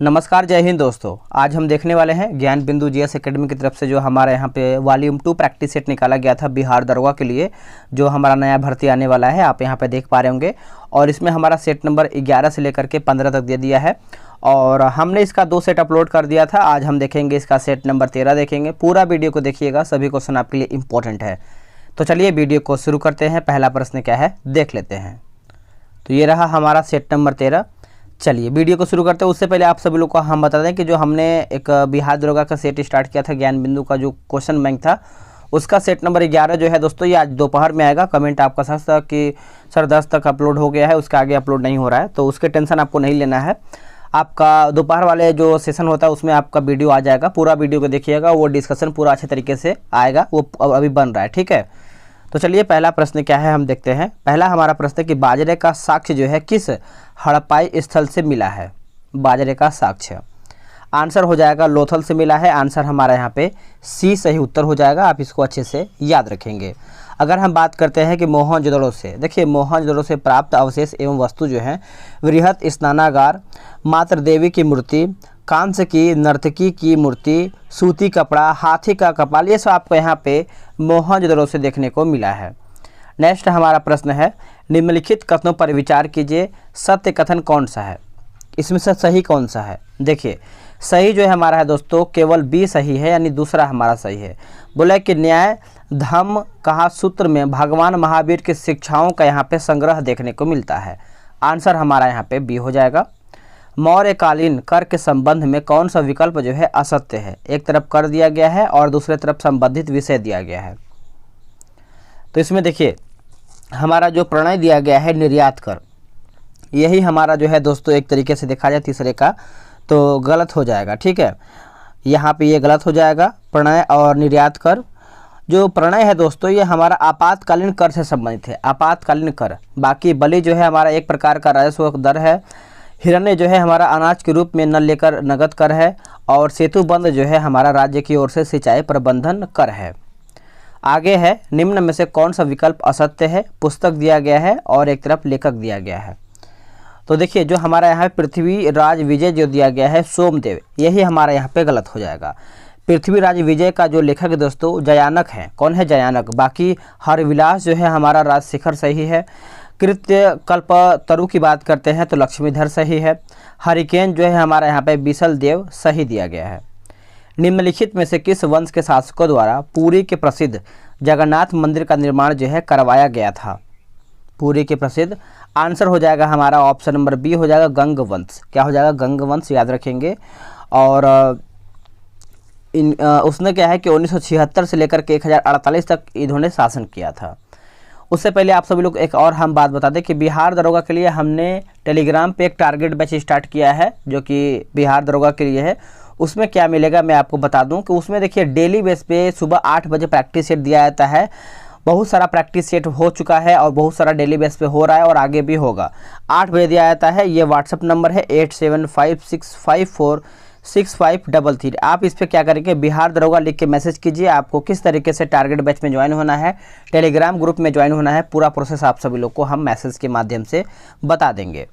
नमस्कार, जय हिंद दोस्तों। आज हम देखने वाले हैं ज्ञान बिंदु जीएस एकेडमी की तरफ से जो हमारे यहाँ पे वॉल्यूम 2 प्रैक्टिस सेट निकाला गया था बिहार दरोगा के लिए, जो हमारा नया भर्ती आने वाला है। आप यहाँ पे देख पा रहे होंगे और इसमें हमारा सेट नंबर 11 से लेकर के 15 तक दे दिया है और हमने इसका 2 सेट अपलोड कर दिया था। आज हम देखेंगे इसका सेट नंबर 13 देखेंगे। पूरा वीडियो को देखिएगा, सभी क्वेश्चन आपके लिए इंपॉर्टेंट है। तो चलिए वीडियो को शुरू करते हैं। पहला प्रश्न क्या है देख लेते हैं। तो ये रहा हमारा सेट नंबर 13। चलिए वीडियो को शुरू करते हैं। उससे पहले आप सभी लोग को हम बता दें कि जो हमने एक बिहार दरोगा का सेट स्टार्ट किया था, ज्ञान बिंदु का जो क्वेश्चन बैंक था, उसका सेट नंबर 11 जो है दोस्तों, ये आज दोपहर में आएगा। कमेंट आपका सच था कि सर 10 तक अपलोड हो गया है, उसके आगे अपलोड नहीं हो रहा है, तो उसके टेंशन आपको नहीं लेना है। आपका दोपहर वाले जो सेशन होता है उसमें आपका वीडियो आ जाएगा। पूरा वीडियो को देखिएगा, वो डिस्कशन पूरा अच्छे तरीके से आएगा। वो अभी बन रहा है, ठीक है। तो चलिए पहला प्रश्न क्या है हम देखते हैं। पहला हमारा प्रश्न है कि बाजरे का साक्ष्य जो है किस हड़प्पाई स्थल से मिला है। बाजरे का साक्ष्य आंसर हो जाएगा लोथल से मिला है। आंसर हमारा यहाँ पे सी सही उत्तर हो जाएगा। आप इसको अच्छे से याद रखेंगे। अगर हम बात करते हैं कि मोहनजोदड़ो से, देखिए मोहनजोदड़ो से प्राप्त अवशेष एवं वस्तु जो है, वृहत स्नानागार, मातृ देवी की मूर्ति, कांस्य की नर्तकी की मूर्ति, सूती कपड़ा, हाथी का कपाल, ये सब आपको यहाँ पे मोहनजोदड़ो से देखने को मिला है। नेक्स्ट हमारा प्रश्न है, निम्नलिखित कथनों पर विचार कीजिए, सत्य कथन कौन सा है, इसमें से सही कौन सा है। देखिए सही जो है हमारा है दोस्तों, केवल बी सही है, यानी दूसरा हमारा सही है। बोला कि न्याय धम्म कहा सूत्र में भगवान महावीर की शिक्षाओं का यहाँ पे संग्रह देखने को मिलता है। आंसर हमारा यहाँ पे बी हो जाएगा। मौर्यकालीन कर के संबंध में कौन सा विकल्प जो है असत्य है। एक तरफ कर दिया गया है और दूसरे तरफ संबंधित विषय दिया गया है। तो इसमें देखिए हमारा जो प्रणय दिया गया है निर्यात कर, यही हमारा जो है दोस्तों एक तरीके से देखा जाए तीसरे का, तो गलत हो जाएगा, ठीक है। यहाँ पे ये गलत हो जाएगा। प्रणय और निर्यात कर, जो प्रणय है दोस्तों ये हमारा आपातकालीन कर से संबंधित है, आपातकालीन कर। बाकी बलि जो है हमारा एक प्रकार का राजस्व दर है। हिरण्य जो है हमारा अनाज के रूप में न लेकर नगद कर है। और सेतु बंद जो है हमारा राज्य की ओर से सिंचाई प्रबंधन कर है। आगे है, निम्न में से कौन सा विकल्प असत्य है। पुस्तक दिया गया है और एक तरफ लेखक दिया गया है। तो देखिए जो हमारा यहाँ पृथ्वीराज विजय जो दिया गया है सोमदेव, यही हमारा यहाँ पे गलत हो जाएगा। पृथ्वीराज विजय का जो लेखक दोस्तों जयानक है। कौन है जयानक। बाकी हरविलास जो है हमारा राजशेखर सही है। कृत्य कल्पतरु की बात करते हैं तो लक्ष्मीधर सही है। हरिकेन जो है हमारा यहाँ पे बिसल देव सही दिया गया है। निम्नलिखित में से किस वंश के शासकों द्वारा पुरी के प्रसिद्ध जगन्नाथ मंदिर का निर्माण जो है करवाया गया था। पुरी के प्रसिद्ध, आंसर हो जाएगा हमारा ऑप्शन नंबर बी हो जाएगा गंग वंश। क्या हो जाएगा, गंग वंश, याद रखेंगे। और उसने क्या है कि 1976 से लेकर के 1048 तक इन्होंने शासन किया था। उससे पहले आप सभी लोग एक और हम बात बता दें कि बिहार दरोगा के लिए हमने टेलीग्राम पे एक टारगेट बैच स्टार्ट किया है, जो कि बिहार दरोगा के लिए है। उसमें क्या मिलेगा मैं आपको बता दूं कि उसमें देखिए डेली बेस पे सुबह 8 बजे प्रैक्टिस सेट दिया जाता है। बहुत सारा प्रैक्टिस सेट हो चुका है और बहुत सारा डेली बेस पे हो रहा है और आगे भी होगा। 8 बजे दिया जाता है। ये व्हाट्सअप नंबर है 8756546533। आप इस पर क्या करेंगे, बिहार दरोगा लिख के मैसेज कीजिए। आपको किस तरीके से टारगेट बैच में ज्वाइन होना है, टेलीग्राम ग्रुप में ज्वाइन होना है, पूरा प्रोसेस आप सभी लोग को हम मैसेज के माध्यम से बता देंगे।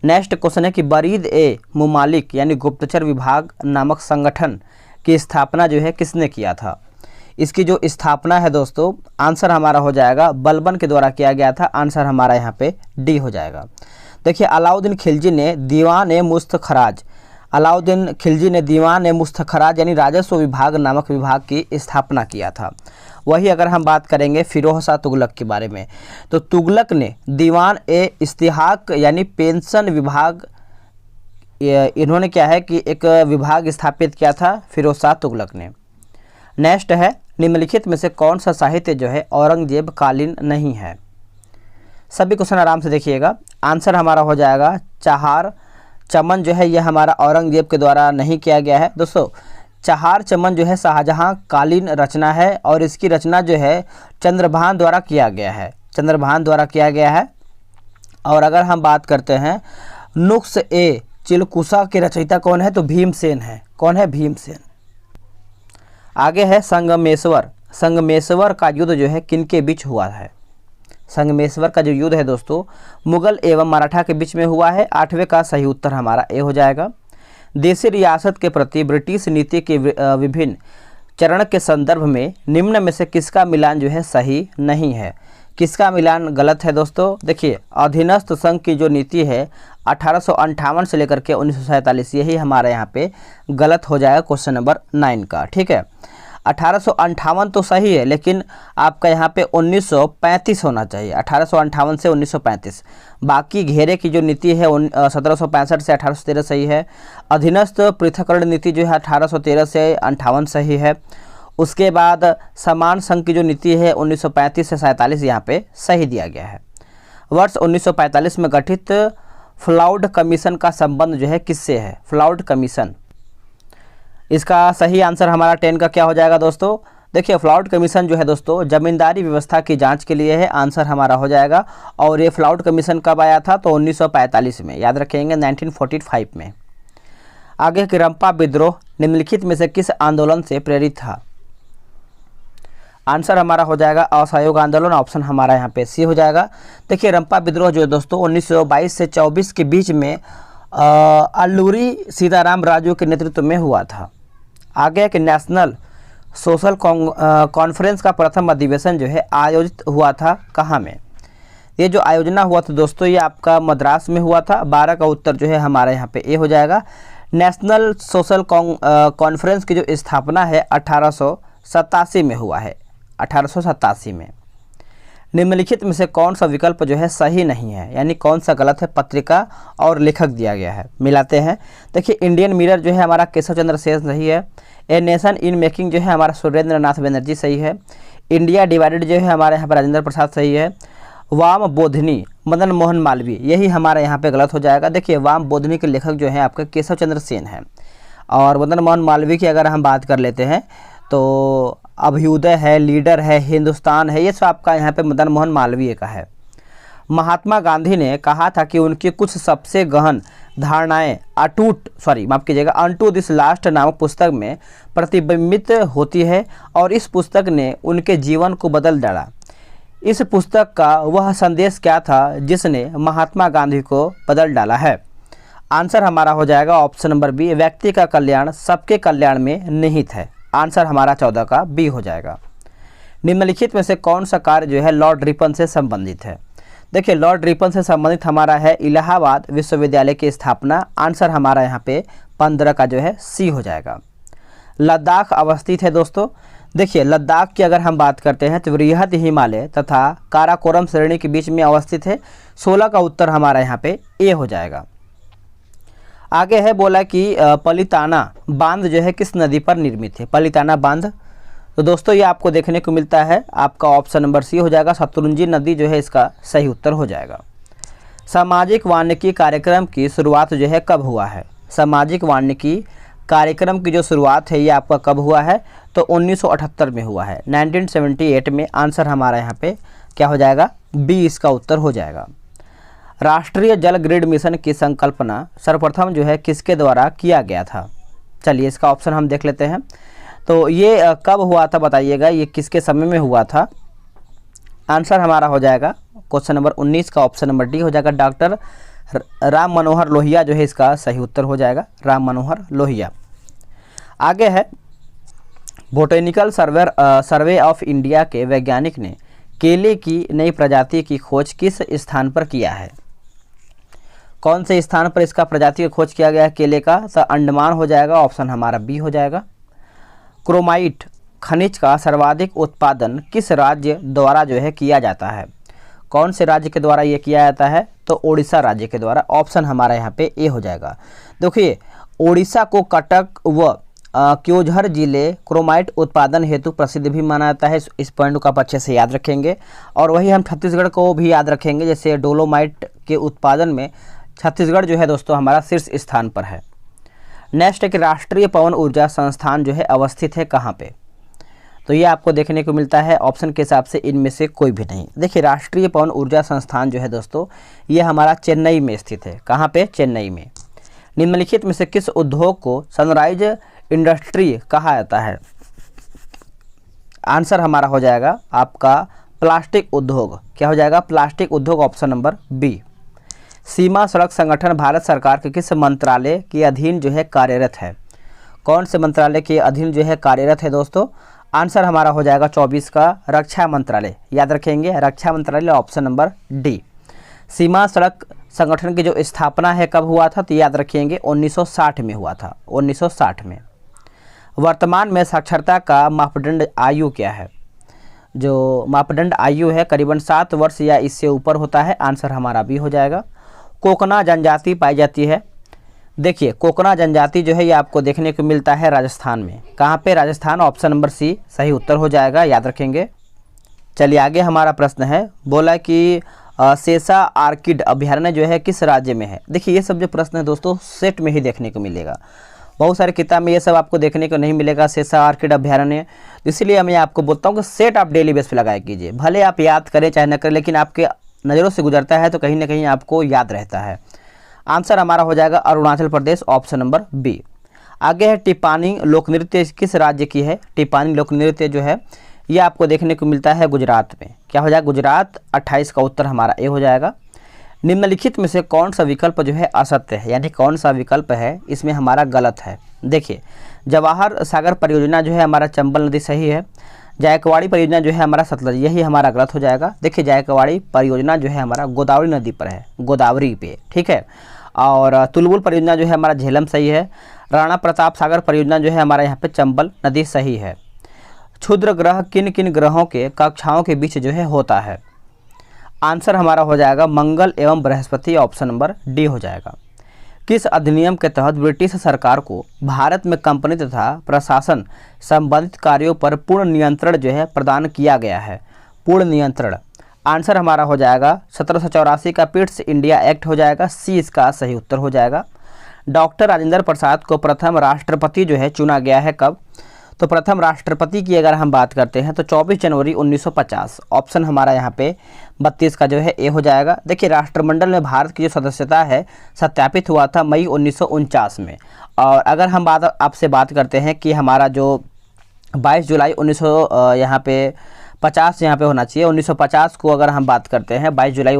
नेक्स्ट क्वेश्चन है कि बरीद ए मुमालिक यानी गुप्तचर विभाग नामक संगठन की स्थापना जो है किसने किया था। इसकी जो स्थापना है दोस्तों, आंसर हमारा हो जाएगा बलबन के द्वारा किया गया था। आंसर हमारा यहाँ पे डी हो जाएगा। देखिए अलाउद्दीन खिलजी ने दीवान ए मुस्तखराज, अलाउद्दीन खिलजी ने दीवान ए मुस्तखराज यानी राजस्व विभाग नामक विभाग की स्थापना किया था। वही अगर हम बात करेंगे फिरोज शाह तुगलक के बारे में, तो तुगलक ने दीवान ए इस्तिहाक यानी पेंशन विभाग, इन्होंने क्या है कि एक विभाग स्थापित किया था फिरोज शाह तुगलक ने। नेक्स्ट है, निम्नलिखित में से कौन सा साहित्य जो है औरंगजेब कालीन नहीं है। सभी क्वेश्चन आराम से देखिएगा। आंसर हमारा हो जाएगा चहार चमन जो है यह हमारा औरंगजेब के द्वारा नहीं किया गया है। दोस्तों चहार चमन जो है शाहजहां कालीन रचना है और इसकी रचना जो है चंद्रभान द्वारा किया गया है, चंद्रभान द्वारा किया गया है। और अगर हम बात करते हैं नुक्स ए चिलकुशा के रचयिता कौन है, तो भीमसेन है। कौन है, भीमसेन। आगे है संगमेश्वर, संगमेश्वर का युद्ध जो है किनके बीच हुआ है। संगमेश्वर का जो युद्ध है दोस्तों मुगल एवं मराठा के बीच में हुआ है। 8वें का सही उत्तर हमारा ए हो जाएगा। देशी रियासत के प्रति ब्रिटिश नीति के विभिन्न चरण के संदर्भ में निम्न में से किसका मिलान जो है सही नहीं है? किसका मिलान गलत है दोस्तों? देखिए, अधीनस्थ संघ की जो नीति है 1858 से लेकर के 1947, यही हमारे यहाँ पे गलत हो जाएगा क्वेश्चन नंबर 9 का। ठीक है, 1858 तो सही है, लेकिन आपका यहाँ पे 1935 होना चाहिए, 1858 से 1935। बाकी घेरे की जो नीति है 1765 से 1813 सही है। अधीनस्थ पृथक्करण नीति जो है 1813 से 58 सही है। उसके बाद समान संघ की जो नीति है 1935 से 47 यहाँ पे सही दिया गया है। वर्ष 1945 में गठित फ्लाउड कमीशन का संबंध जो है किससे है? फ्लाउड कमीशन, इसका सही आंसर हमारा 10 का क्या हो जाएगा दोस्तों? देखिए, फ्लाउड कमीशन जो है दोस्तों जमींदारी व्यवस्था की जांच के लिए है, आंसर हमारा हो जाएगा। और ये फ्लाउड कमीशन कब आया था? तो 1945 में, याद रखेंगे 1945 में। आगे कि रंपा विद्रोह निम्नलिखित में से किस आंदोलन से प्रेरित था? आंसर हमारा हो जाएगा असहयोग आंदोलन, ऑप्शन हमारा यहाँ पे सी हो जाएगा। देखिए, रंपा विद्रोह जो है दोस्तों 1922 से 24 के बीच में अल्लूरी सीताराम राजू के नेतृत्व में हुआ था। आगे कि नेशनल सोशल कॉन्फ्रेंस का प्रथम अधिवेशन जो है आयोजित हुआ था कहाँ में? ये जो आयोजना हुआ था दोस्तों ये आपका मद्रास में हुआ था। 12 का उत्तर जो है हमारा यहाँ पे ए हो जाएगा। नेशनल सोशल कॉन्फ्रेंस की जो स्थापना है 1887 में हुआ है, 1887 में। निम्नलिखित में से कौन सा विकल्प जो है सही नहीं है, यानी कौन सा गलत है? पत्रिका और लेखक दिया गया है, मिलाते हैं। देखिए, इंडियन मिरर जो है हमारा केशव चंद्र सेन सही है। ए नेशन इन मेकिंग जो है हमारा सुरेंद्र नाथ बनर्जी सही है। इंडिया डिवाइडेड जो है हमारे यहाँ पर राजेंद्र प्रसाद सही है। वाम बोधनी मदन मोहन मालवीय, यही हमारे यहाँ पे गलत हो जाएगा। देखिए, वाम बोधनी के लेखक जो है आपका केशव चंद्र सेन है। और मदन मोहन मालवीय की अगर हम बात कर लेते हैं तो अभ्युदय है, लीडर है, हिंदुस्तान है, ये सब आपका यहाँ पे मदन मोहन मालवीय का है। महात्मा गांधी ने कहा था कि उनकी कुछ सबसे गहन धारणाएं अनटू दिस लास्ट नामक पुस्तक में प्रतिबिंबित होती है और इस पुस्तक ने उनके जीवन को बदल डाला। इस पुस्तक का वह संदेश क्या था जिसने महात्मा गांधी को बदल डाला है? आंसर हमारा हो जाएगा ऑप्शन नंबर बी, व्यक्ति का कल्याण सबके कल्याण में निहित है। आंसर हमारा 14 का बी हो जाएगा। निम्नलिखित में से कौन सा कार्य जो है लॉर्ड रिपन से संबंधित है? देखिए, लॉर्ड रिपन से संबंधित हमारा है इलाहाबाद विश्वविद्यालय की स्थापना। आंसर हमारा यहाँ पे 15 का जो है सी हो जाएगा। लद्दाख अवस्थित है दोस्तों। देखिए, लद्दाख की अगर हम बात करते हैं तो वृहद हिमालय तथा काराकोरम श्रेणी के बीच में अवस्थित है। 16 का उत्तर हमारा यहाँ पे ए हो जाएगा। आगे है बोला कि पलिताना बांध जो है किस नदी पर निर्मित है? पलिताना बांध, तो दोस्तों ये आपको देखने को मिलता है, आपका ऑप्शन नंबर सी हो जाएगा। शत्रुंजी नदी जो है इसका सही उत्तर हो जाएगा। सामाजिक वानिकी कार्यक्रम की शुरुआत जो है कब हुआ है? सामाजिक वानिकी कार्यक्रम की जो शुरुआत है ये आपका कब हुआ है? तो 1978 में हुआ है, 1978 में। आंसर हमारा यहाँ पे क्या हो जाएगा? बी इसका उत्तर हो जाएगा। राष्ट्रीय जल ग्रिड मिशन की संकल्पना सर्वप्रथम जो है किसके द्वारा किया गया था? चलिए इसका ऑप्शन हम देख लेते हैं। तो ये कब हुआ था बताइएगा, ये किसके समय में हुआ था? आंसर हमारा हो जाएगा क्वेश्चन नंबर 19 का ऑप्शन नंबर डी हो जाएगा। डॉक्टर राम मनोहर लोहिया जो है इसका सही उत्तर हो जाएगा, राम मनोहर लोहिया। आगे है बोटेनिकल सर्वे ऑफ इंडिया के वैज्ञानिक ने केले की नई प्रजाति की खोज किस स्थान पर किया है? कौन से स्थान पर इसका प्रजाति की खोज किया गया है केले का? तो अंडमान हो जाएगा, ऑप्शन हमारा बी हो जाएगा। क्रोमाइट खनिज का सर्वाधिक उत्पादन किस राज्य द्वारा जो है किया जाता है? कौन से राज्य के द्वारा ये किया जाता है? तो ओडिशा राज्य के द्वारा, ऑप्शन हमारा यहाँ पे ए हो जाएगा। देखिए, ओडिशा को कटक व क्योंझर जिले क्रोमाइट उत्पादन हेतु प्रसिद्ध भी माना जाता है। इस पॉइंट को आप अच्छे से याद रखेंगे। और वही हम छत्तीसगढ़ को भी याद रखेंगे, जैसे डोलोमाइट के उत्पादन में छत्तीसगढ़ जो है दोस्तों हमारा शीर्ष स्थान पर है। नेक्स्ट है कि राष्ट्रीय पवन ऊर्जा संस्थान जो है अवस्थित है कहाँ पे? तो ये आपको देखने को मिलता है ऑप्शन के हिसाब से इनमें से कोई भी नहीं। देखिए, राष्ट्रीय पवन ऊर्जा संस्थान जो है दोस्तों ये हमारा चेन्नई में स्थित है। कहाँ पे? चेन्नई में। निम्नलिखित में से किस उद्योग को सनराइज इंडस्ट्री कहा जाता है? आंसर हमारा हो जाएगा आपका प्लास्टिक उद्योग। क्या हो जाएगा? प्लास्टिक उद्योग, ऑप्शन नंबर बी। सीमा सड़क संगठन भारत सरकार के किस मंत्रालय के अधीन जो है कार्यरत है? कौन से मंत्रालय के अधीन जो है कार्यरत है दोस्तों? आंसर हमारा हो जाएगा 24 का रक्षा मंत्रालय। याद रखेंगे, रक्षा मंत्रालय, ऑप्शन नंबर डी। सीमा सड़क संगठन की जो स्थापना है कब हुआ था? तो याद रखेंगे 1960 में हुआ था, 1960 में। वर्तमान में साक्षरता का मापदंड आयु क्या है? जो मापदंड आयु है करीबन 7 वर्ष या इससे ऊपर होता है। आंसर हमारा भी हो जाएगा। कोकना जनजाति पाई जाती है। देखिए, कोकना जनजाति जो है ये आपको देखने को मिलता है राजस्थान में। कहाँ पे? राजस्थान। ऑप्शन नंबर सी सही उत्तर हो जाएगा, याद रखेंगे। चलिए आगे हमारा प्रश्न है, बोला कि सेसा आर्किड अभयारण्य जो है किस राज्य में है? देखिए, ये सब जो प्रश्न है दोस्तों सेट में ही देखने को मिलेगा, बहुत सारे किताब में ये सब आपको देखने को नहीं मिलेगा, सेसा आर्किड अभयारण्य। इसलिए मैं आपको बोलता हूँ कि सेट आप डेली बेस पे लगाया कीजिए, भले आप याद करें चाहे न करें, लेकिन आपके नज़रों से गुजरता है तो कहीं ना कहीं आपको याद रहता है। आंसर हमारा हो जाएगा Arunachal Pradesh, option number B. आगे है टिप्पानी लोक नृत्य किस राज्य की है? टिप्पानी लोक नृत्य जो है ये आपको देखने को मिलता है गुजरात में। क्या हो जाएगा? गुजरात। 28 का उत्तर हमारा ए हो जाएगा। निम्नलिखित में से कौन सा विकल्प जो है असत्य है, यानी कौन सा विकल्प है इसमें हमारा गलत है? देखिए, जवाहर सागर परियोजना जो है हमारा चंबल नदी सही है। जायकवाड़ी परियोजना जो है हमारा सतलज, यही हमारा गलत हो जाएगा। देखिए, जायकवाड़ी परियोजना जो है हमारा गोदावरी नदी पर है, गोदावरी पे, ठीक है। और तुलबुल परियोजना जो है हमारा झेलम सही है। राणा प्रताप सागर परियोजना जो है हमारा यहाँ पे चंबल नदी सही है। क्षुद्र ग्रह किन किन ग्रहों के कक्षाओं के बीच जो है होता है? आंसर हमारा हो जाएगा मंगल एवं बृहस्पति, ऑप्शन नंबर डी हो जाएगा। किस अधिनियम के तहत ब्रिटिश सरकार को भारत में कंपनी तथा प्रशासन संबंधित कार्यों पर पूर्ण नियंत्रण जो है प्रदान किया गया है? पूर्ण नियंत्रण। आंसर हमारा हो जाएगा 1784 का पिट्स इंडिया एक्ट हो जाएगा, सी इसका सही उत्तर हो जाएगा। डॉक्टर राजेंद्र प्रसाद को प्रथम राष्ट्रपति जो है चुना गया है कब? तो प्रथम राष्ट्रपति की अगर हम बात करते हैं तो 24 जनवरी 1950, ऑप्शन हमारा यहाँ पे 32 का जो है ए हो जाएगा। देखिए, राष्ट्रमंडल में भारत की जो सदस्यता है सत्यापित हुआ था मई 1949 में। और अगर हम आपसे बात करते हैं कि हमारा जो 22 जुलाई 1900 यहाँ पे 50 यहाँ पे होना चाहिए, 1950 को अगर हम बात करते हैं 22 जुलाई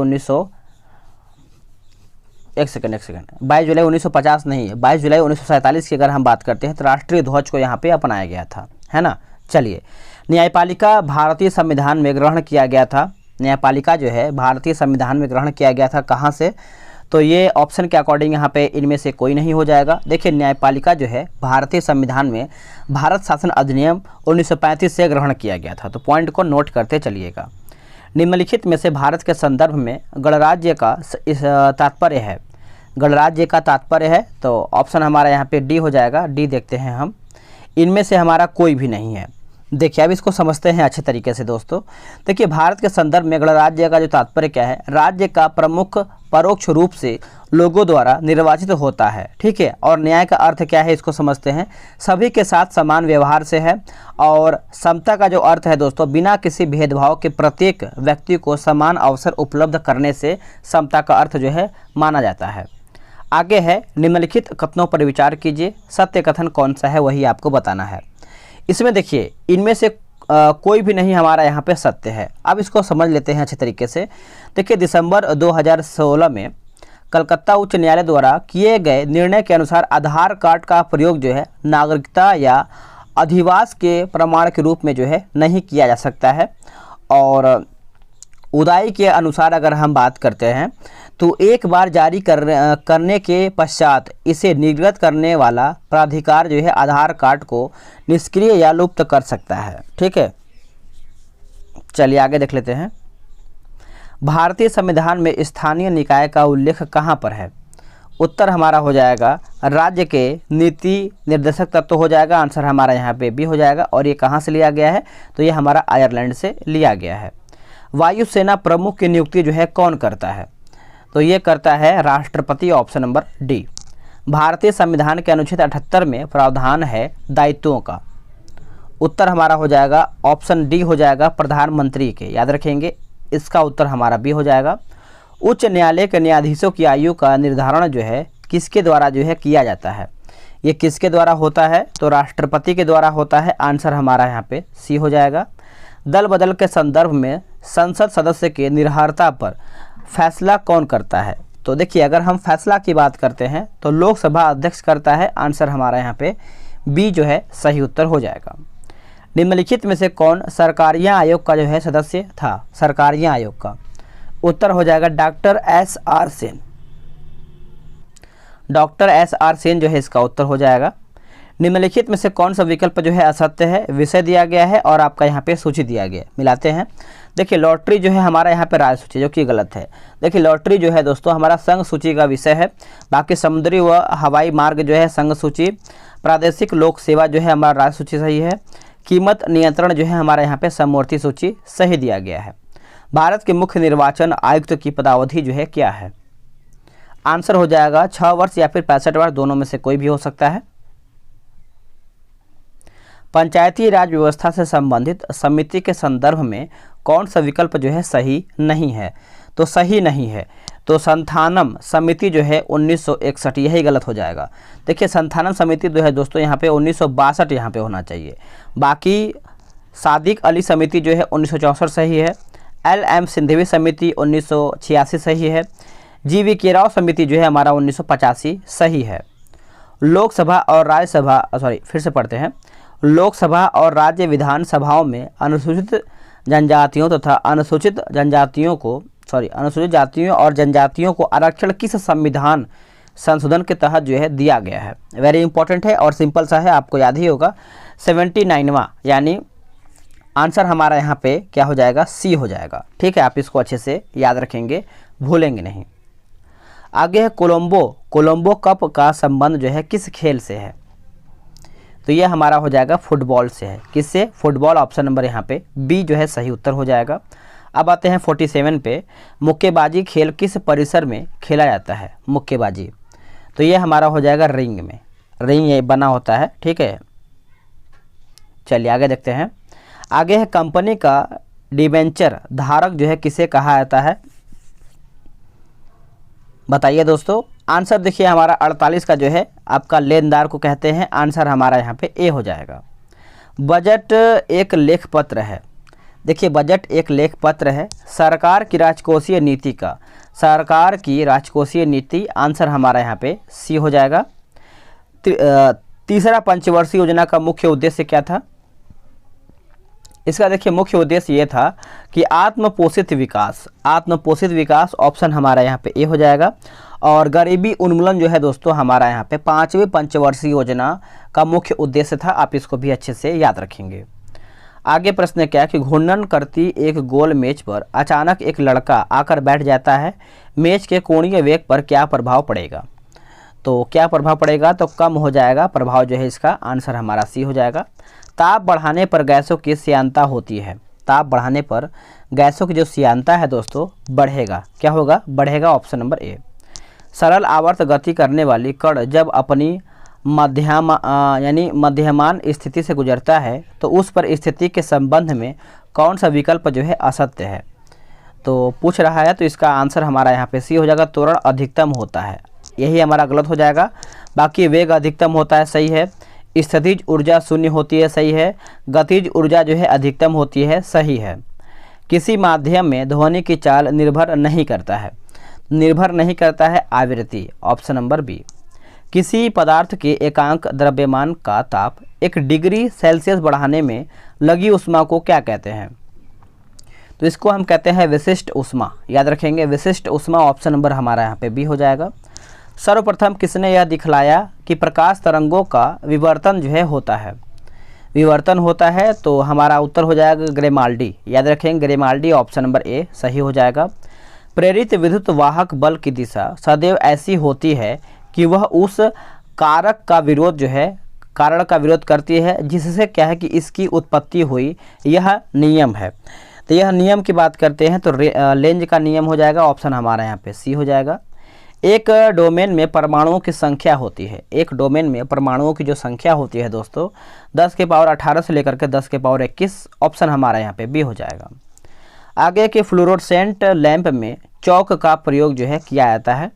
22 जुलाई 1950 नहीं है, 22 जुलाई 1947 की अगर हम बात करते हैं तो राष्ट्रीय ध्वज को यहाँ पे अपनाया गया था, है ना। चलिए, न्यायपालिका भारतीय संविधान में ग्रहण किया गया था। न्यायपालिका जो है भारतीय संविधान में ग्रहण किया गया था कहाँ से? तो ये ऑप्शन के अकॉर्डिंग यहाँ पे इनमें से कोई नहीं हो जाएगा। देखिए, न्यायपालिका जो है भारतीय संविधान में भारत शासन अधिनियम 1935 से ग्रहण किया गया था। तो पॉइंट को नोट करते चलिएगा। निम्नलिखित में से भारत के संदर्भ में गणराज्य का तात्पर्य है? गणराज्य का तात्पर्य है तो ऑप्शन हमारा यहाँ पे डी हो जाएगा। डी देखते हैं हम, इनमें से हमारा कोई भी नहीं है। देखिए, अब इसको समझते हैं अच्छे तरीके से दोस्तों। देखिए, भारत के संदर्भ में गणराज्य का जो तात्पर्य क्या है? राज्य का प्रमुख परोक्ष रूप से लोगों द्वारा निर्वाचित होता है, ठीक है। और न्याय का अर्थ क्या है इसको समझते हैं, सभी के साथ समान व्यवहार से है। और समता का जो अर्थ है दोस्तों, बिना किसी भेदभाव के प्रत्येक व्यक्ति को समान अवसर उपलब्ध करने से समता का अर्थ जो है माना जाता है। आगे है, निम्नलिखित कथनों पर विचार कीजिए, सत्य कथन कौन सा है वही आपको बताना है। इसमें देखिए, इनमें से कोई भी नहीं हमारा यहाँ पे सत्य है। अब इसको समझ लेते हैं अच्छे तरीके से। देखिए, दिसंबर 2016 में कलकत्ता उच्च न्यायालय द्वारा किए गए निर्णय के अनुसार आधार कार्ड का प्रयोग जो है नागरिकता या अधिवास के प्रमाण के रूप में जो है नहीं किया जा सकता है। और उदाई के अनुसार अगर हम बात करते हैं तो एक बार जारी करने के पश्चात इसे निर्गत करने वाला प्राधिकार जो है आधार कार्ड को निष्क्रिय या लुप्त कर सकता है, ठीक है। चलिए आगे देख लेते हैं। भारतीय संविधान में स्थानीय निकाय का उल्लेख कहाँ पर है? उत्तर हमारा हो जाएगा राज्य के नीति निर्देशक तत्व हो जाएगा। आंसर हमारा यहाँ पे भी हो जाएगा। और ये कहाँ से लिया गया है? तो ये हमारा आयरलैंड से लिया गया है। वायुसेना प्रमुख की नियुक्ति जो है कौन करता है? तो ये करता है राष्ट्रपति, ऑप्शन नंबर डी। भारतीय संविधान के अनुच्छेद 78 में प्रावधान है दायित्वों का। उत्तर हमारा हो जाएगा ऑप्शन डी हो जाएगा, प्रधानमंत्री के। याद रखेंगे, इसका उत्तर हमारा भी हो जाएगा। उच्च न्यायालय के न्यायाधीशों की आयु का निर्धारण जो है किसके द्वारा जो है किया जाता है? ये किसके द्वारा होता है? तो राष्ट्रपति के द्वारा होता है। आंसर हमारा यहाँ पे सी हो जाएगा। दल बदल के संदर्भ में संसद सदस्य के निर्भरता पर फैसला कौन करता है? तो देखिए अगर हम फैसला की बात करते हैं तो लोकसभा अध्यक्ष करता है, आंसर हमारा यहाँ पे बी जो है सही उत्तर हो जाएगा। निम्नलिखित में से कौन सरकारिया आयोग का जो है सदस्य था? सरकारिया आयोग का उत्तर हो जाएगा doctor S R Sen. Doctor S R Sen जो है इसका उत्तर हो जाएगा। निम्नलिखित में से कौन सा विकल्प जो है असत्य है? विषय दिया गया है और आपका यहाँ पे सूची दिया गया है, मिलाते हैं। देखिए लॉटरी जो है हमारा यहाँ पे राज्य सूची, जो कि गलत है। देखिए लॉटरी जो है दोस्तों हमारा संघ सूची का विषय है। बाकी समुद्री व हवाई मार्ग जो है संघ सूची। प्रादेशिक लोक सेवा जो है हमारा राज्य सूची सही है। कीमत नियंत्रण जो है हमारा यहाँ पे समवर्ती सूची सही दिया गया है। भारत के मुख्य निर्वाचन आयुक्त की पदावधि जो है क्या है? आंसर हो जाएगा 6 वर्ष या फिर 65 वर्ष, दोनों में से कोई भी हो सकता है। पंचायती राज व्यवस्था से संबंधित समिति के संदर्भ में कौन सा विकल्प जो है सही नहीं है? तो सही नहीं है तो संथानम समिति जो है 1961, यही गलत हो जाएगा। देखिए संथानम समिति जो है दोस्तों यहाँ पे 1962 यहाँ पे होना चाहिए। बाकी सादिक अली समिति जो है 1964 सही है। LM सिंधवी समिति 1986 सही है। GV के राव समिति जो है हमारा 1985 सही है। लोकसभा और राज्यसभा फिर से पढ़ते हैं। लोकसभा और राज्य विधानसभाओं में अनुसूचित जनजातियों तथा अनुसूचित जातियों और जनजातियों को आरक्षण किस संविधान संशोधन के तहत जो है दिया गया है? वेरी इंपॉर्टेंट है और सिंपल सा है, आपको याद ही होगा। 79वां, यानी आंसर हमारा यहाँ पे क्या हो जाएगा? सी हो जाएगा। ठीक है, आप इसको अच्छे से याद रखेंगे, भूलेंगे नहीं। आगे है कोलंबो कप का संबंध जो है किस खेल से है? तो ये हमारा हो जाएगा फुटबॉल से है। किससे? फुटबॉल। ऑप्शन नंबर यहाँ पे बी जो है सही उत्तर हो जाएगा। अब आते हैं 47 पे। मुक्केबाजी खेल किस परिसर में खेला जाता है? मुक्केबाजी, तो ये हमारा हो जाएगा रिंग में। रिंग ये बना होता है। ठीक है, चलिए आगे देखते हैं। आगे है कंपनी का डिबेंचर धारक जो है किसे कहा जाता है? बताइए दोस्तों। आंसर देखिए हमारा 48 का जो है आपका लेनदार को कहते हैं। आंसर हमारा यहाँ पे ए हो जाएगा। बजट एक लेख पत्र है। देखिए बजट एक लेख पत्र है सरकार की राजकोषीय नीति का। सरकार की राजकोषीय नीति, आंसर हमारा यहाँ पे सी हो जाएगा। तीसरा पंचवर्षीय योजना का मुख्य उद्देश्य क्या था? इसका देखिए मुख्य उद्देश्य ये था कि आत्मपोषित विकास। ऑप्शन हमारा यहाँ पे ए हो जाएगा। और गरीबी उन्मूलन जो है दोस्तों हमारा यहाँ पे 5वीं पंचवर्षीय योजना का मुख्य उद्देश्य था। आप इसको भी अच्छे से याद रखेंगे। आगे प्रश्न क्या है कि घूर्णन करती एक गोल मेज पर अचानक एक लड़का आकर बैठ जाता है, मेज के कोणीय वेग पर क्या प्रभाव पड़ेगा? तो क्या प्रभाव पड़ेगा? तो कम हो जाएगा प्रभाव जो है इसका। आंसर हमारा सी हो जाएगा। ताप बढ़ाने पर गैसों की श्यानता होती है। ताप बढ़ाने पर गैसों की जो श्यानता है दोस्तों बढ़ेगा। क्या होगा? बढ़ेगा। Option number A. सरल आवर्त गति करने वाली कण जब अपनी मध्यमान स्थिति से गुजरता है तो उस पर स्थिति के संबंध में कौन सा विकल्प जो है असत्य है? तो पूछ रहा है, तो इसका आंसर हमारा यहाँ पे सी हो जाएगा। त्वरण अधिकतम होता है, यही हमारा गलत हो जाएगा। बाकी वेग अधिकतम होता है, सही है। स्थितिज ऊर्जा शून्य होती है, सही है। गतिज ऊर्जा जो है अधिकतम होती है, सही है। किसी माध्यम में ध्वनि की चाल निर्भर नहीं करता है आवृत्ति। Option number B. किसी पदार्थ के एकांक द्रव्यमान का ताप 1 डिग्री सेल्सियस बढ़ाने में लगी ऊष्मा को क्या कहते हैं? तो इसको हम कहते हैं विशिष्ट ऊष्मा। याद रखेंगे, विशिष्ट ऊष्मा। ऑप्शन नंबर हमारा यहाँ पे बी हो जाएगा। सर्वप्रथम किसने यह दिखलाया कि प्रकाश तरंगों का विवर्तन जो है होता है? तो हमारा उत्तर हो जाएगा ग्रेमाल्डी। याद रखेंगे ग्रेमाल्डी। ऑप्शन नंबर ए सही हो जाएगा। प्रेरित विद्युत वाहक बल की दिशा सदैव ऐसी होती है कि वह उस कारण का विरोध करती है जिससे क्या है कि इसकी उत्पत्ति हुई। यह नियम है। तो यह नियम की बात करते हैं तो लेंज का नियम हो जाएगा। ऑप्शन हमारा यहाँ पे सी हो जाएगा। एक डोमेन में परमाणुओं की संख्या होती है। एक डोमेन में परमाणुओं की जो संख्या होती है दोस्तों 10 के पावर 18 से लेकर के 10 के पावर 21। ऑप्शन हमारा यहाँ पे बी हो जाएगा। आगे के फ्लोरोसेंट लैंप में चौक का प्रयोग जो है किया जाता है,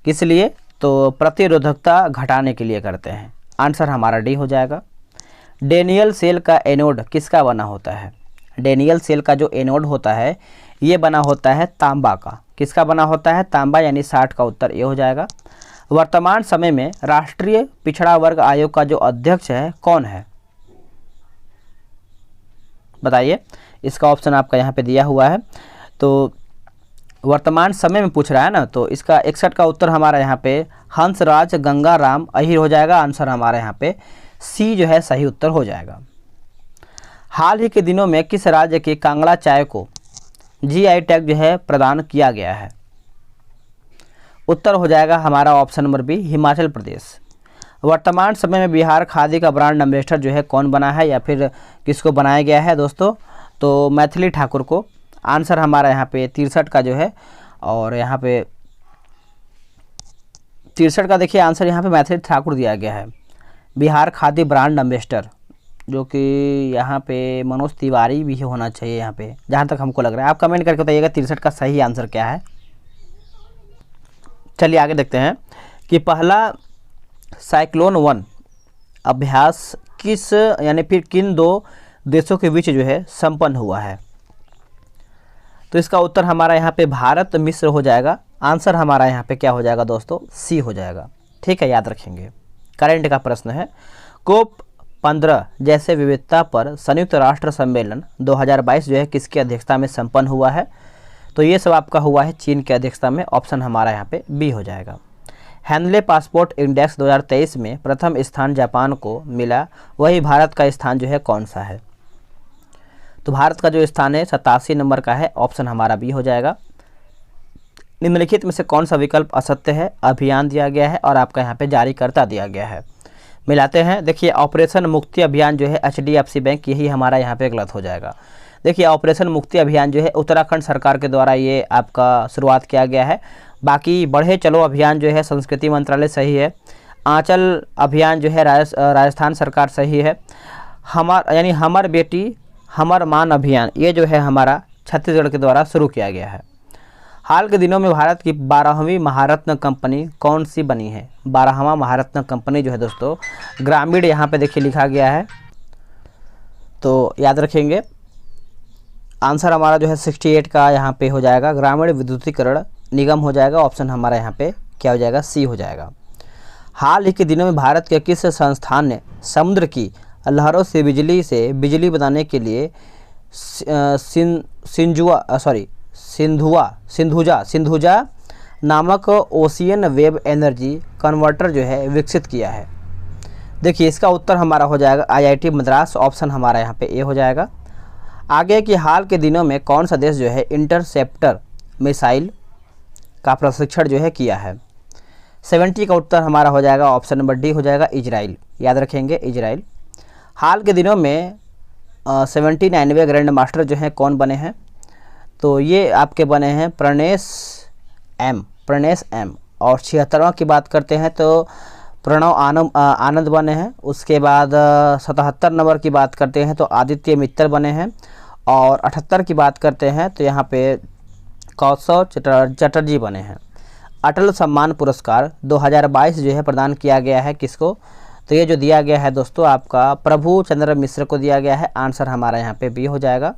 किस लिए? तो प्रतिरोधकता घटाने के लिए करते हैं। आंसर हमारा डी हो जाएगा। डेनियल सेल का एनोड किसका बना होता है? डेनियल सेल का जो एनोड होता है ये बना होता है तांबा का। किसका बना होता है? तांबा, यानी 60 का उत्तर ये हो जाएगा। वर्तमान समय में राष्ट्रीय पिछड़ा वर्ग आयोग का जो अध्यक्ष है कौन है? बताइए, इसका ऑप्शन आपका यहाँ पे दिया हुआ है। तो वर्तमान समय में पूछ रहा है ना, तो इसका 61 का उत्तर हमारा यहाँ पे हंसराज गंगाराम अहिर हो जाएगा। आंसर हमारा यहाँ पे सी जो है सही उत्तर हो जाएगा। हाल ही के दिनों में किस राज्य के कांगड़ा चाय को जीआई टैग जो है प्रदान किया गया है? उत्तर हो जाएगा हमारा option number B, Himachal Pradesh. वर्तमान समय में बिहार खादी का ब्रांड एम्बेसडर जो है कौन बना है या फिर किसको बनाया गया है दोस्तों? तो मैथिली ठाकुर को। आंसर हमारा यहाँ पे 63 का जो है, और यहाँ पे 63 का देखिए आंसर यहाँ पे मैथिली ठाकुर दिया गया है। बिहार खादी ब्रांड एम्बेसडर, जो कि यहाँ पे मनोज तिवारी भी होना चाहिए यहाँ पे, जहाँ तक हमको लग रहा है। आप कमेंट करके बताइएगा 63 का सही आंसर क्या है। चलिए आगे देखते हैं कि पहला साइक्लोन 1 अभ्यास किस यानी फिर किन दो देशों के बीच जो है संपन्न हुआ है? तो इसका उत्तर हमारा यहाँ पे भारत मिस्र हो जाएगा। आंसर हमारा यहाँ पे क्या हो जाएगा दोस्तों? सी हो जाएगा। ठीक है, याद रखेंगे। करंट का प्रश्न है, कोप 15 जैसे विविधता पर संयुक्त राष्ट्र सम्मेलन 2022 जो है किसकी अध्यक्षता में संपन्न हुआ है? तो ये सब आपका हुआ है चीन की अध्यक्षता में। ऑप्शन हमारा यहाँ पे बी हो जाएगा। हैंडले पासपोर्ट इंडेक्स 2023 में प्रथम स्थान जापान को मिला, वही भारत का स्थान जो है कौन सा है? तो भारत का जो स्थान है 87 नंबर का है। ऑप्शन हमारा बी हो जाएगा। निम्नलिखित में से कौन सा विकल्प असत्य है? अभियान दिया गया है और आपका यहाँ पे जारीकर्ता दिया गया है। मिलाते हैं। देखिए, ऑपरेशन मुक्ति अभियान जो है HDFC बैंक, यही हमारा यहाँ पे गलत हो जाएगा। देखिए, ऑपरेशन मुक्ति अभियान जो है उत्तराखंड सरकार के द्वारा ये आपका शुरुआत किया गया है। बाकी बढ़े चलो अभियान जो है संस्कृति मंत्रालय सही है। आंचल अभियान जो है राजस्थान सरकार सही है। यानी हमर बेटी हमर मान अभियान, ये जो है हमारा छत्तीसगढ़ के द्वारा शुरू किया गया है। हाल के दिनों में भारत की 12वीं महारत्न कंपनी कौन सी बनी है? 12वां महारत्न कंपनी जो है दोस्तों ग्रामीण, यहाँ पे देखिए लिखा गया है, तो याद रखेंगे। आंसर हमारा जो है 68 का यहाँ पे हो जाएगा। ग्रामीण विद्युतीकरण निगम हो जाएगा। ऑप्शन हमारा यहाँ पे क्या हो जाएगा? सी हो जाएगा। हाल ही के दिनों में भारत के किस संस्थान ने समुद्र की लहरों से बिजली बनाने के लिए सिंधुजा नामक ओशियन वेब एनर्जी कन्वर्टर जो है विकसित किया है? देखिए, इसका उत्तर हमारा हो जाएगा IIT मद्रास। ऑप्शन हमारा यहाँ पे ए हो जाएगा। आगे कि हाल के दिनों में कौन सा देश जो है इंटरसेप्टर मिसाइल का प्रशिक्षण जो है किया है? 70 का उत्तर हमारा हो जाएगा। ऑप्शन नंबर डी हो जाएगा, इजराइल। याद रखेंगे, इजराइल। हाल के दिनों में 79वें ग्रैंड मास्टर जो हैं कौन बने हैं? तो ये आपके बने हैं प्रणेश एम। और 76वां की बात करते हैं तो प्रणव आनंद बने हैं। उसके बाद 77 नंबर की बात करते हैं तो आदित्य मित्तल बने हैं। और 78 की बात करते हैं तो यहाँ पे कौशव चटर्जी बने हैं। अटल सम्मान पुरस्कार 2022 जो है प्रदान किया गया है किसको? तो ये जो दिया गया है दोस्तों आपका प्रभु चंद्र मिश्र को दिया गया है। आंसर हमारा यहाँ पे बी हो जाएगा।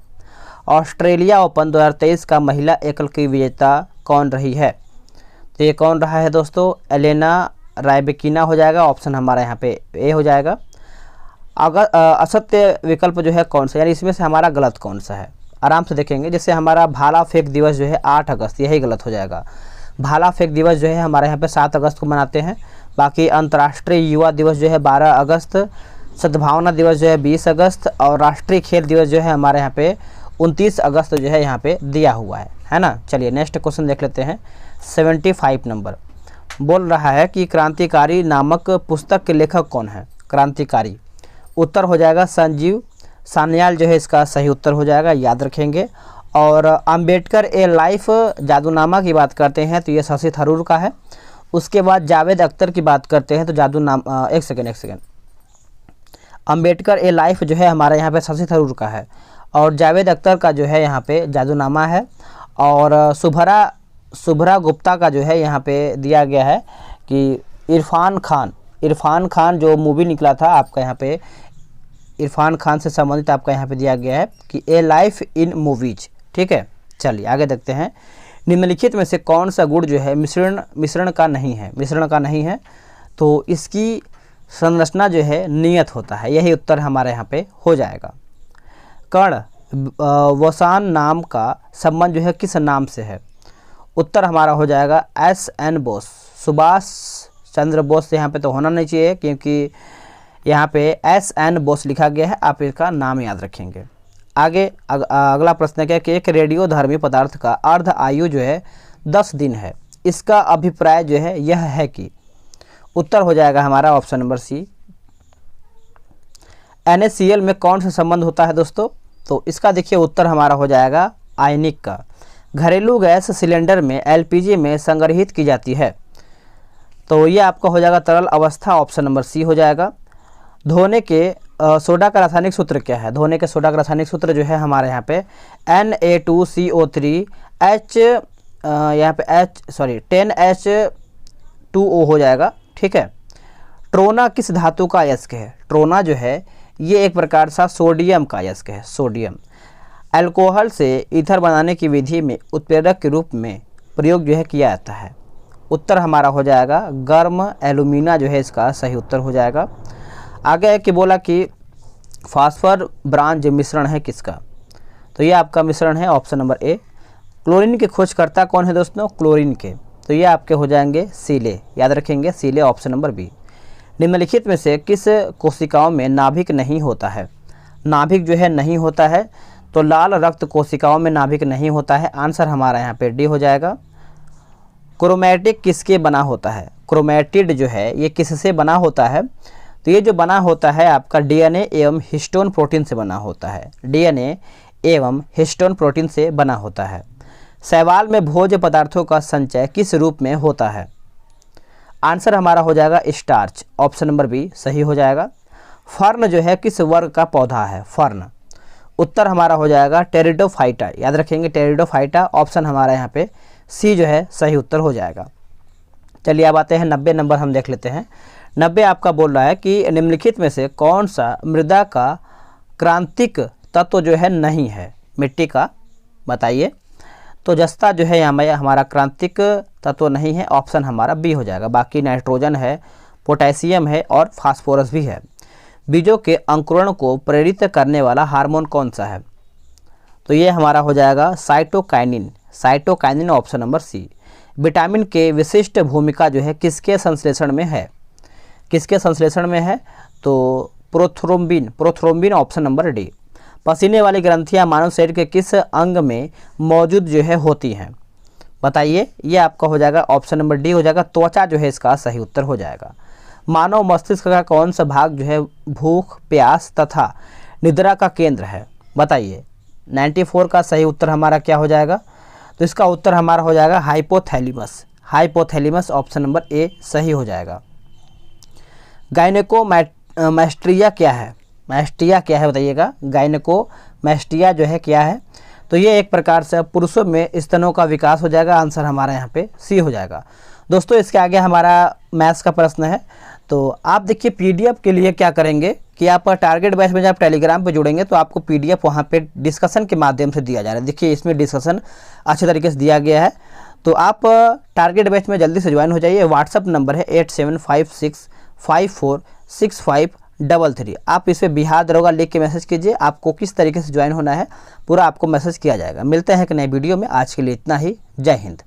ऑस्ट्रेलिया ओपन 2023 का महिला एकल की विजेता कौन रही है? तो ये कौन रहा है दोस्तों? एलेना रायबेकिना हो जाएगा। ऑप्शन हमारा यहाँ पे ए हो जाएगा। अगर असत्य विकल्प जो है कौन सा, यानी इसमें से हमारा गलत कौन सा है? आराम से देखेंगे। जैसे हमारा भाला फेंक दिवस जो है 8 अगस्त, यही गलत हो जाएगा। भाला फेंक दिवस जो है हमारे यहाँ पे 7 अगस्त को मनाते हैं। बाकी अंतर्राष्ट्रीय युवा दिवस जो है 12 अगस्त, सद्भावना दिवस जो है 20 अगस्त और राष्ट्रीय खेल दिवस जो है हमारे यहाँ पे 29 अगस्त जो है यहाँ पे दिया हुआ है ना। चलिए नेक्स्ट क्वेश्चन देख लेते हैं। 75 नंबर बोल रहा है कि क्रांतिकारी नामक पुस्तक के लेखक कौन है? क्रांतिकारी उत्तर हो जाएगा संजीव सान्याल जो है इसका सही उत्तर हो जाएगा। याद रखेंगे। और अंबेडकर ए लाइफ जादूनामा की बात करते हैं तो ये शशि थरूर का है। उसके बाद जावेद अख्तर की बात करते हैं तो एक सेकेंड अंबेडकर ए लाइफ जो है हमारे यहाँ पे शशि थरूर का है। और जावेद अख्तर का जो है यहाँ पे जादूनामा है। और शुभ्रा गुप्ता का जो है यहाँ पे दिया गया है कि इरफान खान जो मूवी निकला था आपका यहाँ पे इरफान खान से संबंधित आपका यहाँ पे दिया गया है कि ए लाइफ इन मूवीज। ठीक है, चलिए आगे देखते हैं, निम्नलिखित में से कौन सा गुण जो है मिश्रण का नहीं है, तो इसकी संरचना जो है नियत होता है, यही उत्तर हमारे यहाँ पे हो जाएगा। कर्ण वसान नाम का संबंध जो है किस नाम से है, उत्तर हमारा हो जाएगा SN बोस, सुभाष चंद्र बोस से यहाँ पे तो होना नहीं चाहिए क्योंकि यहाँ पे SN बोस लिखा गया है, आप इसका नाम याद रखेंगे। आगे अगला प्रश्न क्या है कि एक रेडियोधर्मी पदार्थ का अर्ध आयु जो है 10 दिन है, इसका अभिप्राय जो है यह है कि, उत्तर हो जाएगा हमारा ऑप्शन नंबर सी। NaCl में कौन सा संबंध होता है दोस्तों, तो इसका देखिए उत्तर हमारा हो जाएगा आयनिक का। घरेलू गैस सिलेंडर में LPG में संग्रहित की जाती है, तो ये आपका हो जाएगा तरल अवस्था, ऑप्शन नंबर सी हो जाएगा। धोने के सोडा का रासायनिक सूत्र क्या है, धोने के सोडा का रासायनिक सूत्र जो है हमारे यहाँ पे Na2CO3 H यहाँ पे 10H2O हो जाएगा, ठीक है। ट्रोना किस धातु का अयस्क है, ट्रोना जो है ये एक प्रकार सा सोडियम का अयस्क है, सोडियम। अल्कोहल से ईथर बनाने की विधि में उत्प्रेरक के रूप में प्रयोग जो है किया जाता है, उत्तर हमारा हो जाएगा गर्म एल्यूमिना जो है इसका सही उत्तर हो जाएगा। आगे है कि बोला कि फास्फर ब्रांज मिश्रण है किसका, तो ये आपका मिश्रण है ऑप्शन नंबर ए। क्लोरीन के खोजकर्ता कौन है दोस्तों, क्लोरीन के, तो ये आपके हो जाएंगे सीले, याद रखेंगे सीले, ऑप्शन नंबर बी। निम्नलिखित में से किस कोशिकाओं में नाभिक नहीं होता है, नाभिक जो है नहीं होता है, तो लाल रक्त कोशिकाओं में नाभिक नहीं होता है, आंसर हमारा यहाँ पे डी हो जाएगा। क्रोमैटिक किसके बना होता है, क्रोमैटिड जो है ये किससे बना होता है, तो ये जो बना होता है आपका DNA एवं हिस्टोन प्रोटीन से बना होता है, DNA एवं हिस्टोन प्रोटीन से बना होता है। शैवाल में भोज्य पदार्थों का संचय किस रूप में होता है, आंसर हमारा हो जाएगा स्टार्च, ऑप्शन नंबर बी सही हो जाएगा। फर्न जो है किस वर्ग का पौधा है, फर्न, उत्तर हमारा हो जाएगा टेरिडोफाइटा, याद रखेंगे टेरिडोफाइटा, ऑप्शन हमारा यहाँ पे सी जो है सही उत्तर हो जाएगा। चलिए अब आते हैं 90 नंबर, हम देख लेते हैं। 90 आपका बोल रहा है कि निम्नलिखित में से कौन सा मृदा का क्रांतिक तत्व जो है नहीं है, मिट्टी का, बताइए। तो जस्ता जो है यहाँ हमारा क्रांतिक तत्व नहीं है, ऑप्शन हमारा बी हो जाएगा। बाकी नाइट्रोजन है, पोटेशियम है और फास्फोरस भी है। बीजों के अंकुरण को प्रेरित करने वाला हार्मोन कौन सा है, तो ये हमारा हो जाएगा cytokinin, cytokinin option number C. Vitamin के विशिष्ट भूमिका जो है किसके संश्लेषण में है, किसके संश्लेषण में है, तो prothrombin, prothrombin option number D. पसीने वाली ग्रंथियां मानव शरीर के किस अंग में मौजूद जो है होती हैं, बताइए। ये आपका हो जाएगा ऑप्शन नंबर डी हो जाएगा, त्वचा जो है इसका सही उत्तर हो जाएगा। मानव मस्तिष्क का कौन सा भाग जो है भूख, प्यास तथा निद्रा का केंद्र है, बताइए। 94 का सही उत्तर हमारा क्या हो जाएगा, तो इसका उत्तर हमारा हो जाएगा hypothalamus, hypothalamus option number A सही हो जाएगा। गायनेकोमैस्ट्रिया क्या है, मैस्टिया क्या है बताइएगा, गायनेकोमैस्टिया जो है क्या है, तो ये एक प्रकार से पुरुषों में स्तनों का विकास हो जाएगा, आंसर हमारा यहाँ पे सी हो जाएगा। दोस्तों इसके आगे हमारा मैथ्स का प्रश्न है, तो आप देखिए PDF के लिए क्या करेंगे कि आप टारगेट बैच में जब टेलीग्राम पे जुड़ेंगे तो आपको PDF वहाँ पे डिस्कशन के माध्यम से दिया जा रहा है। देखिए इसमें डिस्कशन अच्छे तरीके से दिया गया है, तो आप टारगेट बैच में जल्दी से ज्वाइन हो जाइए। व्हाट्सअप नंबर है 8756546533। आप इस पर बिहार दरोगा लिख के मैसेज कीजिए, आपको किस तरीके से ज्वाइन होना है पूरा आपको मैसेज किया जाएगा। मिलते हैं एक नए वीडियो में, आज के लिए इतना ही, जय हिंद।